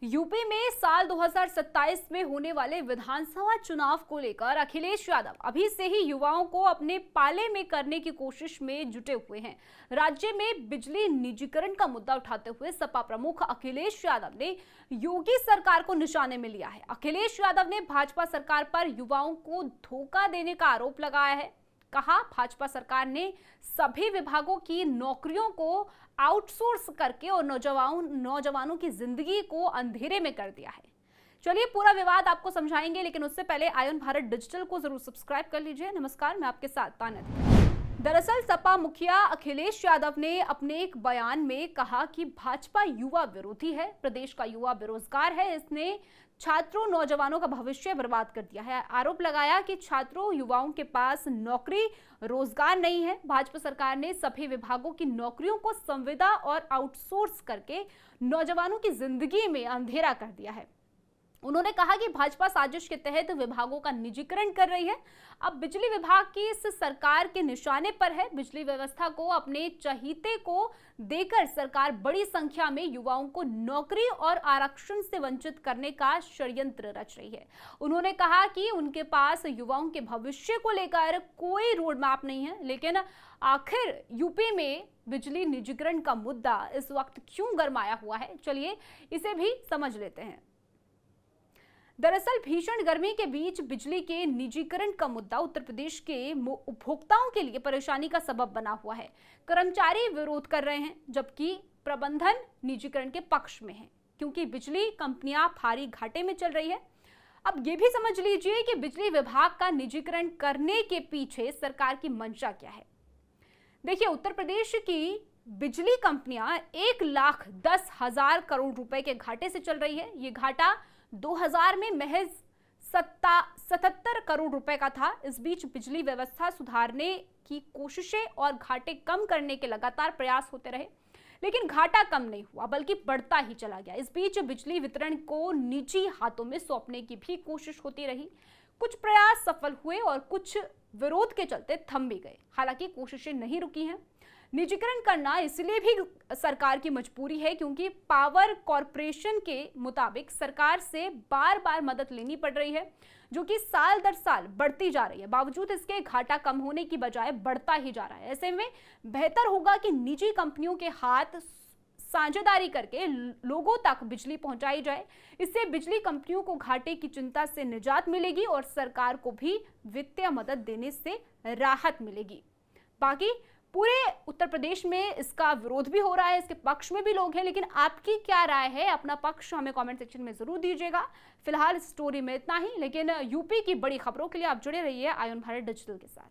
UP में साल 2027 में होने वाले विधानसभा चुनाव को लेकर अखिलेश यादव अभी से ही युवाओं को अपने पाले में करने की कोशिश में जुटे हुए हैं। राज्य में बिजली निजीकरण का मुद्दा उठाते हुए सपा प्रमुख अखिलेश यादव ने योगी सरकार को निशाने में लिया है। अखिलेश यादव ने भाजपा सरकार पर युवाओं को धोखा देने का आरोप लगाया है। कहा, भाजपा सरकार ने सभी विभागों की नौकरियों को आउटसोर्स करके और नौजवानों की जिंदगी को अंधेरे में कर दिया है। चलिए पूरा विवाद आपको समझाएंगे, लेकिन उससे पहले आयन भारत डिजिटल को जरूर सब्सक्राइब कर लीजिए। नमस्कार, मैं आपके साथ तान्या। दरअसल सपा मुखिया अखिलेश यादव ने अपने एक बयान में कहा कि भाजपा युवा विरोधी है, प्रदेश का युवा बेरोजगार है, इसने छात्रों नौजवानों का भविष्य बर्बाद कर दिया है। आरोप लगाया कि छात्रों युवाओं के पास नौकरी रोजगार नहीं है। भाजपा सरकार ने सभी विभागों की नौकरियों को संविदा और आउटसोर्स करके नौजवानों की जिंदगी में अंधेरा कर दिया है। उन्होंने कहा कि भाजपा साजिश के तहत विभागों का निजीकरण कर रही है। अब बिजली विभाग की इस सरकार के निशाने पर है। बिजली व्यवस्था को अपने चहीते को देकर सरकार बड़ी संख्या में युवाओं को नौकरी और आरक्षण से वंचित करने का षड्यंत्र रच रही है। उन्होंने कहा कि उनके पास युवाओं के भविष्य को लेकर कोई रोड मैप नहीं है, लेकिन आखिर यूपी में बिजली निजीकरण का मुद्दा इस वक्त क्यों गरमाया हुआ है, चलिए इसे भी समझ लेते हैं। दरअसल भीषण गर्मी के बीच बिजली के निजीकरण का मुद्दा उत्तर प्रदेश के उपभोक्ताओं के लिए परेशानी का सबब बना हुआ है। कर्मचारी विरोध कर रहे हैं, जबकि प्रबंधन निजीकरण के पक्ष में है, क्योंकि बिजली कंपनियां भारी घाटे में चल रही है। अब ये भी समझ लीजिए कि बिजली विभाग का निजीकरण करने के पीछे सरकार की मंशा क्या है। देखिए, उत्तर प्रदेश की बिजली कंपनियां 1,10,000 करोड़ रुपए के घाटे से चल रही है। ये घाटा 2000 में महज 77 करोड़ रुपए का था। इस बीच बिजली व्यवस्था सुधारने की कोशिशें और घाटे कम करने के लगातार प्रयास होते रहे, लेकिन घाटा कम नहीं हुआ बल्कि बढ़ता ही चला गया। इस बीच बिजली वितरण को निजी हाथों में सौंपने की भी कोशिश होती रही। कुछ प्रयास सफल हुए और कुछ विरोध के चलते थम भी गए। हालांकि कोशिशें नहीं रुकी हैं। निजीकरण करना इसलिए भी सरकार की मजबूरी है क्योंकि पावर कॉरपोरेशन के मुताबिक सरकार से बार बार मदद लेनी पड़ रही है, जो कि साल दर साल बढ़ती जा रही है। बावजूद इसके घाटा कम होने की बजाय बढ़ता ही जा रहा है। ऐसे में बेहतर होगा कि निजी कंपनियों के हाथ साझेदारी करके लोगों तक बिजली पहुंचाई जाए। इससे बिजली कंपनियों को घाटे की चिंता से निजात मिलेगी और सरकार को भी वित्तीय मदद देने से राहत मिलेगी। बाकी पूरे उत्तर प्रदेश में इसका विरोध भी हो रहा है, इसके पक्ष में भी लोग हैं, लेकिन आपकी क्या राय है? अपना पक्ष हमें कमेंट सेक्शन में जरूर दीजिएगा। फिलहाल इस स्टोरी में इतना ही, लेकिन यूपी की बड़ी खबरों के लिए आप जुड़े रहिए आयन भारत डिजिटल के साथ।